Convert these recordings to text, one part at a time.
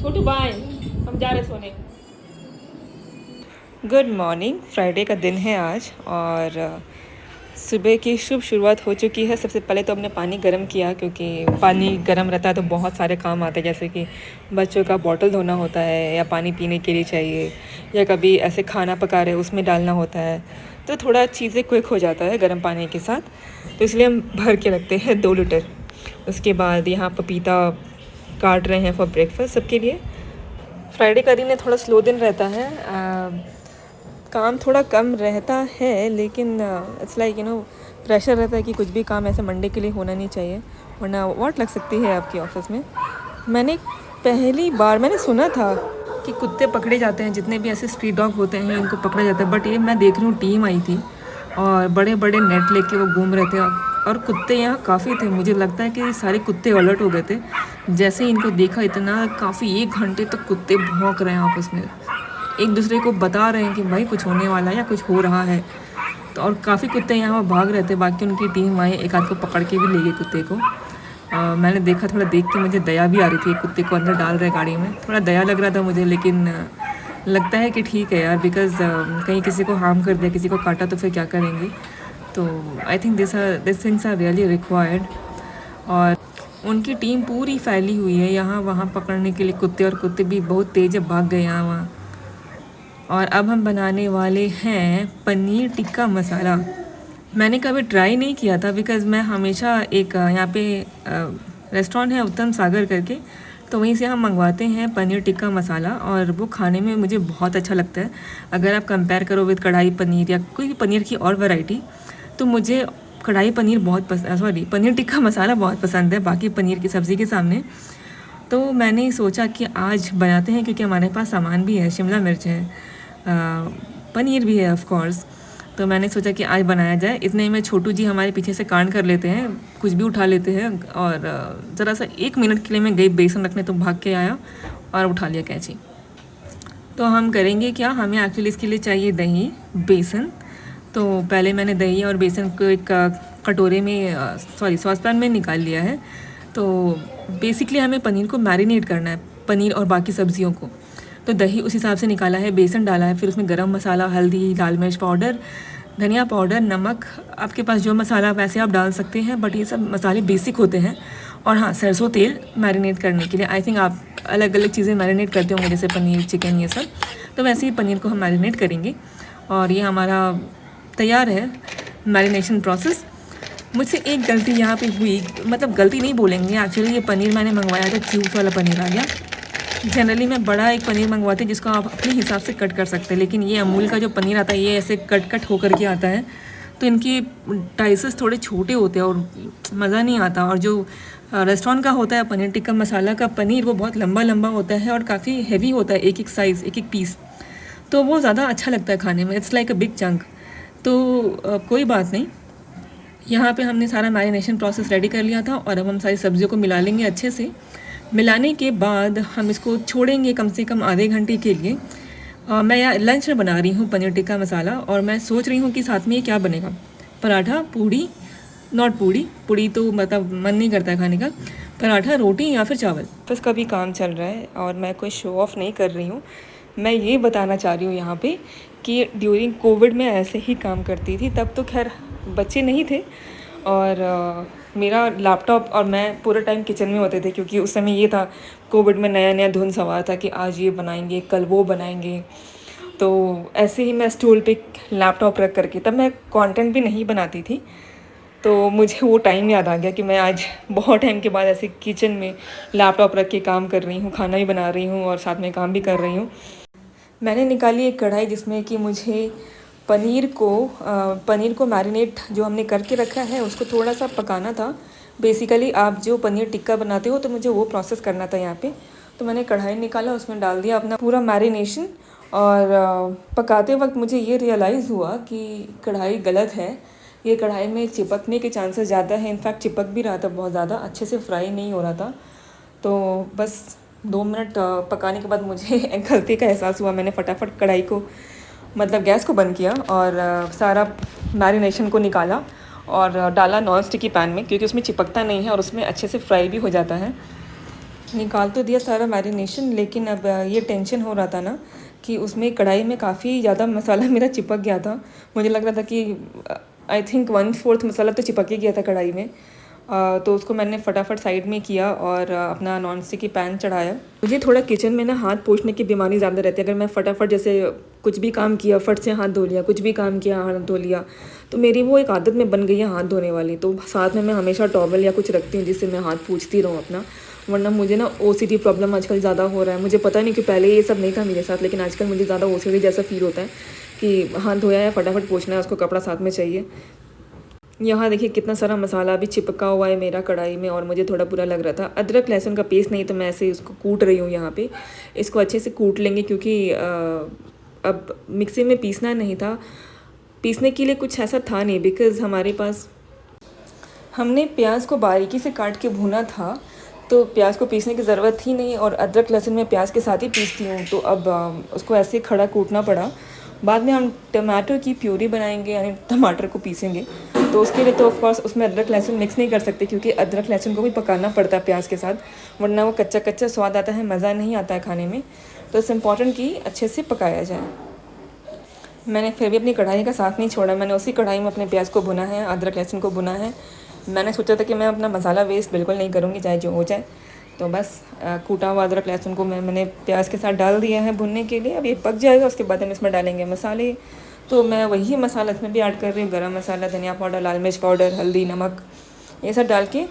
छोटू bye, हम जा रहे सोने। Good morning. फ्राइडे का दिन है आज और सुबह की शुभ शुरुआत हो चुकी है। सबसे पहले तो हमने पानी गर्म किया क्योंकि पानी गर्म रहता है तो बहुत सारे काम आते हैं, जैसे कि बच्चों का बॉटल धोना होता है या पानी पीने के लिए चाहिए, या कभी ऐसे खाना पका रहे उसमें डालना होता है, तो थोड़ा चीज़ें क्विक हो जाता है गर्म पानी के साथ। तो इसलिए हम भर के रखते हैं 2 लीटर। उसके बाद यहाँ पपीता काट रहे हैं फॉर ब्रेकफास्ट सबके लिए। फ्राइडे का दिन थोड़ा स्लो दिन रहता है, काम थोड़ा कम रहता है, लेकिन इट्स लाइक प्रेशर रहता है कि कुछ भी काम ऐसे मंडे के लिए होना नहीं चाहिए, वरना वाट लग सकती है आपकी ऑफिस में। पहली बार मैंने सुना था कि कुत्ते पकड़े जाते हैं, जितने भी ऐसे स्ट्रीट डॉग होते हैं उनको पकड़ा जाता है, बट ये मैं देख रही हूँ टीम आई थी और बड़े बड़े नेट लेके वो घूम रहे थे और कुत्ते यहाँ काफ़ी थे। मुझे लगता है कि सारे कुत्ते अलर्ट हो गए थे जैसे ही इनको देखा। इतना काफ़ी 1 घंटे तक कुत्ते भौंक रहे हैं आपस में, एक दूसरे को बता रहे हैं कि भाई कुछ होने वाला है या कुछ हो रहा है। तो और काफ़ी कुत्ते यहाँ भाग रहे थे, बाकी उनकी टीम आए, एक आध को पकड़ के भी ले गए कुत्ते को। मैंने देखा, थोड़ा देख के मुझे दया भी आ रही थी। एक कुत्ते को अंदर डाल रहे गाड़ी में, थोड़ा दया लग रहा था मुझे, लेकिन लगता है कि ठीक है यार, बिकॉज़ कहीं किसी को हार्म कर दिया, किसी को काटा तो फिर क्या करेंगे। तो I think this things are really required. और उनकी टीम पूरी फैली हुई है यहाँ वहाँ पकड़ने के लिए कुत्ते, और कुत्ते भी बहुत तेज़ भाग गए यहाँ वहाँ। और अब हम बनाने वाले हैं पनीर टिक्का मसाला। मैंने कभी ट्राई नहीं किया था बिकॉज़ मैं हमेशा एक यहाँ पे रेस्टोरेंट है उत्तम सागर करके, तो वहीं से हम मंगवाते हैं पनीर टिक्का मसाला, और वो खाने में मुझे बहुत अच्छा लगता है। अगर आप कंपेयर करो विद कढ़ाई पनीर या कोई पनीर की और वैरायटी, तो मुझे कढ़ाई पनीर बहुत पसंद, सॉरी पनीर टिक्का मसाला बहुत पसंद है बाकी पनीर की सब्ज़ी के सामने। तो मैंने सोचा कि आज बनाते हैं, क्योंकि हमारे पास सामान भी है, शिमला मिर्च है, पनीर भी है ऑफ कोर्स। तो मैंने सोचा कि आज बनाया जाए। इतने में छोटू जी हमारे पीछे से कांड कर लेते हैं, कुछ भी उठा लेते हैं, और ज़रा सा 1 मिनट के लिए मैं गई बेसन रखने, तो भाग के आया और उठा लिया कैंची। तो हम करेंगे क्या, हमें एक्चुअली इसके लिए चाहिए दही, बेसन। तो पहले मैंने दही और बेसन को एक कटोरे में, सॉरी सॉसपैन में निकाल लिया है। तो बेसिकली हमें पनीर को मैरिनेट करना है, पनीर और बाकी सब्जियों को। तो दही उस हिसाब से निकाला है, बेसन डाला है, फिर उसमें गरम मसाला, हल्दी, लाल मिर्च पाउडर, धनिया पाउडर, नमक, आपके पास जो मसाला वैसे आप डाल सकते हैं, बट ये सब मसाले बेसिक होते हैं। और हाँ, सरसों तेल मैरिनेट करने के लिए। आई थिंक आप अलग अलग चीज़ें मैरिनेट करते होंगे, जैसे पनीर, चिकन, ये सब। तो वैसे ही पनीर को हम मैरिनेट करेंगे, और ये हमारा तैयार है मैरिनेशन प्रोसेस। मुझसे एक गलती यहाँ पे हुई, मतलब गलती नहीं बोलेंगे, एक्चुअली ये पनीर मैंने मंगवाया था, क्यूब्स वाला पनीर आ गया। जनरली मैं बड़ा एक पनीर मंगवाती हूँ जिसको आप अपने हिसाब से कट कर सकते हैं, लेकिन ये अमूल का जो पनीर आता है ये ऐसे कट कट होकर के आता है, तो इनकी डाइसेस थोड़े छोटे होते हैं और मज़ा नहीं आता। और जो रेस्टोरेंट का होता है पनीर टिक्का मसाला का पनीर, वो बहुत लंबा लंबा होता है और काफ़ी हैवी होता है, एक एक साइज़, एक एक पीस, तो वो ज़्यादा अच्छा लगता है खाने में। It's like a big chunk. तो कोई बात नहीं, यहाँ पे हमने सारा मैरिनेशन प्रोसेस रेडी कर लिया था, और अब हम सारी सब्जियों को मिला लेंगे अच्छे से। मिलाने के बाद हम इसको छोड़ेंगे कम से कम आधे घंटे के लिए। मैं यहाँ लंच में बना रही हूँ पनीर टिक्का मसाला, और मैं सोच रही हूँ कि साथ में ये क्या बनेगा, पराठा, पूड़ी, नॉट पूड़ी, पूड़ी तो मतलब मन नहीं करता है खाने का, पराठा, रोटी या फिर चावल। बस का भी काम चल रहा है और मैं कोई शो ऑफ नहीं कर रही हूँ। मैं ये बताना चाह रही हूँ यहाँ पे कि ड्यूरिंग कोविड में ऐसे ही काम करती थी। तब तो खैर बच्चे नहीं थे, और मेरा लैपटॉप और मैं पूरा टाइम किचन में होते थे, क्योंकि उस समय ये था, कोविड में नया नया धुन सवार था कि आज ये बनाएंगे, कल वो बनाएंगे। तो ऐसे ही मैं स्टूल पे लैपटॉप रख करके, तब मैं कंटेंट भी नहीं बनाती थी, तो मुझे वो टाइम याद आ गया कि मैं आज बहुत टाइम के बाद ऐसे किचन में लैपटॉप रख के काम कर रही हूँ, खाना भी बना रही हूँ और साथ में काम भी कर रही हूँ। मैंने निकाली एक कढ़ाई जिसमें कि मुझे पनीर को मैरिनेट जो हमने करके रखा है उसको थोड़ा सा पकाना था। बेसिकली आप जो पनीर टिक्का बनाते हो तो मुझे वो प्रोसेस करना था यहाँ पे। तो मैंने कढ़ाई निकाला, उसमें डाल दिया अपना पूरा मैरिनेशन, और पकाते वक्त मुझे ये रियलाइज़ हुआ कि कढ़ाई गलत है। ये कढ़ाई में चिपकने के चांसेस ज़्यादा है, इनफैक्ट चिपक भी रहा था, बहुत ज़्यादा अच्छे से फ्राई नहीं हो रहा था। तो बस 2 मिनट पकाने के बाद मुझे गलती का एहसास हुआ। मैंने फटाफट कढ़ाई को, मतलब गैस को बंद किया, और सारा मैरिनेशन को निकाला और डाला नॉन स्टिकी पैन में, क्योंकि उसमें चिपकता नहीं है और उसमें अच्छे से फ्राई भी हो जाता है। निकाल तो दिया सारा मैरिनेशन, लेकिन अब ये टेंशन हो रहा था ना कि उसमें कढ़ाई में काफ़ी ज़्यादा मसाला मेरा चिपक गया था। मुझे लग रहा था कि आई थिंक 1/4 मसाला तो चिपक ही गया था कढ़ाई में। तो उसको मैंने फटाफट साइड में किया और अपना नॉन स्टिक की पैन चढ़ाया। मुझे थोड़ा किचन में ना हाथ पोंछने की बीमारी ज़्यादा रहती है। अगर मैं फटाफट जैसे कुछ भी काम किया फट से हाथ धो लिया, कुछ भी काम किया हाथ धो लिया, तो मेरी वो एक आदत में बन गई है हाथ धोने वाली। तो साथ में मैं हमेशा टॉवल या कुछ रखती हूँ जिससे मैं हाथ पूछती रहूँ अपना, वरना मुझे ना ओसीडी प्रॉब्लम आजकल ज़्यादा हो रहा है। मुझे पता नहीं कि पहले ये सब नहीं था मेरे साथ, लेकिन आजकल मुझे ज़्यादा ओसीडी जैसा फील होता है कि हाथ धोया है फटाफट पोंछना है, उसको कपड़ा साथ में चाहिए। यहाँ देखिए कितना सारा मसाला भी चिपका हुआ है मेरा कढ़ाई में और मुझे थोड़ा बुरा लग रहा था। अदरक लहसुन का पेस्ट नहीं, तो मैं ऐसे इसको कूट रही हूँ यहाँ पे। इसको अच्छे से कूट लेंगे क्योंकि अब मिक्सी में पीसना नहीं था, पीसने के लिए कुछ ऐसा था नहीं, बिकॉज़ हमारे पास हमने प्याज को बारीकी से काट के भुना था, तो प्याज को पीसने की ज़रूरत ही नहीं और अदरक लहसुन में प्याज के साथ ही पीसती हूँ, तो अब उसको ऐसे खड़ा कूटना पड़ा। बाद में हम टमाटर की प्यूरी बनाएंगे, यानी टमाटर को पीसेंगे, तो उसके लिए तो ऑफ कोर्स उसमें अदरक लहसुन मिक्स नहीं कर सकते क्योंकि अदरक लहसुन को भी पकाना पड़ता है प्याज के साथ, वरना वो कच्चा कच्चा स्वाद आता है, मज़ा नहीं आता है खाने में। तो इट्स इम्पॉर्टेंट कि अच्छे से पकाया जाए। मैंने फिर भी अपनी कढ़ाई का साथ नहीं छोड़ा, मैंने उसी कढ़ाई में अपने प्याज को भुना है, अदरक लहसुन को भुना है। मैंने सोचा था कि मैं अपना मसाला वेस्ट बिल्कुल नहीं करूँगी चाहे जो हो जाए। तो बस कूटा हुआ अदरक लहसुन को मैंने प्याज के साथ डाल दिया है भुनने के लिए। अब ये पक जाएगा, उसके बाद हम इसमें डालेंगे मसाले। तो मैं वही मसाला इसमें भी ऐड कर रही हूँ, गरम मसाला, धनिया पाउडर, लाल मिर्च पाउडर, हल्दी, नमक, ये सब डाल के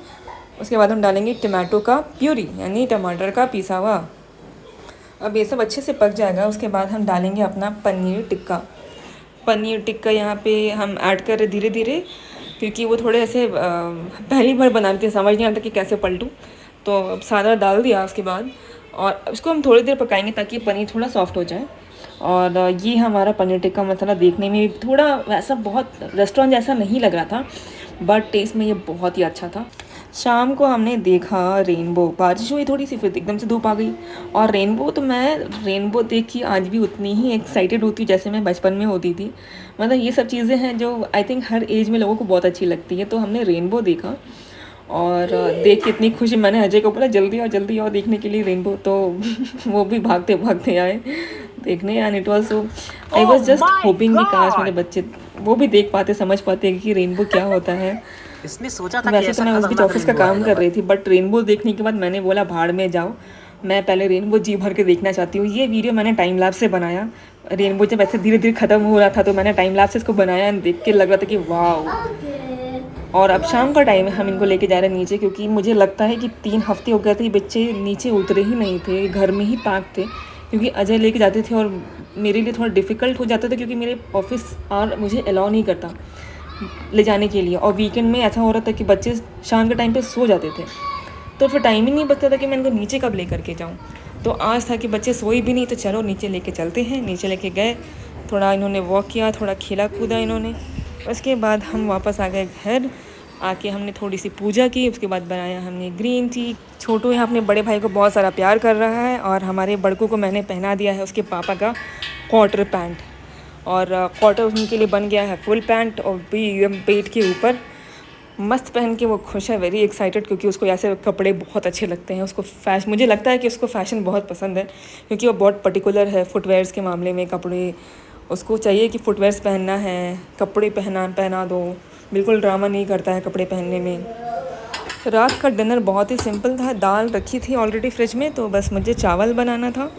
उसके बाद हम डालेंगे टमाटो का प्यूरी, यानी टमाटर का पिसा हुआ। अब ये सब अच्छे से पक जाएगा, उसके बाद हम डालेंगे अपना पनीर टिक्का। पनीर टिक्का यहाँ पे हम ऐड कर रहे धीरे धीरे, क्योंकि वो थोड़े ऐसे पहली बार बनाते हैं, समझ नहीं आता कि कैसे पलटूँ। तो अब सारा डाल दिया उसके बाद, और उसको हम थोड़ी देर पकाएंगे ताकि पनीर थोड़ा सॉफ्ट हो जाए। और ये हमारा पनीर टिक्का मसाला देखने में थोड़ा वैसा बहुत रेस्टोरेंट जैसा नहीं लग रहा था, बट टेस्ट में ये बहुत ही अच्छा था। शाम को हमने देखा रेनबो, बारिश हुई थोड़ी सी, फिर एकदम से धूप आ गई। और रेनबो तो मैं रेनबो देख के आज भी उतनी ही एक्साइटेड होती हूँ जैसे मैं बचपन में होती थी। मतलब ये सब चीज़ें हैं जो आई थिंक हर एज में लोगों को बहुत अच्छी लगती है। तो हमने रेनबो देखा और देख के इतनी खुशी, मैंने अजय को बोला जल्दी आओ देखने के लिए रेनबो। तो वो भी भागते भागते आए देखने, and it was so, I was just hoping कि काश मेरे बच्चे वो भी देख पाते, समझ पाते कि रेनबो क्या होता है। इसने सोचा था कि वैसे तो ऐसा मैं उस बीच खतरनाक ऑफिस का रेनबो काम आएगा कर रही थी, बट रेनबो देखने के बाद मैंने बोला भाड़ में जाओ, मैं पहले रेनबो जी भर के देखना चाहती हूँ। ये वीडियो मैंने टाइम लैप्स से बनाया। रेनबो जब ऐसे धीरे धीरे ख़त्म हो रहा था तो मैंने टाइम लैप्स से इसको बनाया, देख के लग रहा था कि वाह। और अब शाम का टाइम है, हम इनको लेके जा रहे हैं नीचे, क्योंकि मुझे लगता है कि 3 हफ्ते हो गए थे बच्चे नीचे उतरे ही नहीं थे, घर में ही पैक थे। क्योंकि अजय लेके जाते थे और मेरे लिए थोड़ा डिफ़िकल्ट हो जाता था क्योंकि मेरे ऑफिस और मुझे अलाउ नहीं करता ले जाने के लिए। और वीकेंड में ऐसा हो रहा था कि बच्चे शाम के टाइम पे सो जाते थे, तो फिर टाइम ही नहीं बचता था कि मैं इनको नीचे कब ले करके जाऊँ। तो आज था कि बच्चे सोए भी नहीं, तो चलो नीचे लेके चलते हैं। नीचे लेके गए, थोड़ा इन्होंने वॉक किया, थोड़ा खेला कूदा इन्होंने। उसके बाद हम वापस आ गए घर। आके हमने थोड़ी सी पूजा की, उसके बाद बनाया हमने ग्रीन टी। छोटू यहाँ अपने बड़े भाई को बहुत सारा प्यार कर रहा है, और हमारे बड़कू को मैंने पहना दिया है उसके पापा का क्वार्टर पैंट, और क्वार्टर उनके लिए बन गया है फुल पैंट, और भी एकदम पेट के ऊपर मस्त पहन के वो खुश है, वेरी एक्साइटेड, क्योंकि उसको ऐसे कपड़े बहुत अच्छे लगते हैं। उसको फैशन, मुझे लगता है कि उसको फ़ैशन बहुत पसंद है, क्योंकि वो बहुत पर्टिकुलर है फुटवेयर्स के मामले में। कपड़े उसको चाहिए कि फुटवेयर्स पहनना है, कपड़े पहना दो, बिल्कुल ड्रामा नहीं करता है कपड़े पहनने में। रात का डिनर बहुत ही सिंपल था, दाल रखी थी ऑलरेडी फ्रिज में, तो बस मुझे चावल बनाना था।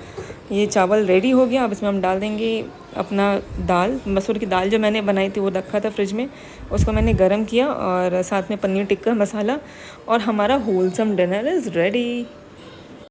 ये चावल रेडी हो गया, अब इसमें हम डाल देंगे अपना दाल, मसूर की दाल जो मैंने बनाई थी वो रखा था फ्रिज में, उसको मैंने गरम किया, और साथ में पनीर टिक्का मसाला, और हमारा होलसम डिनर इज़ रेडी।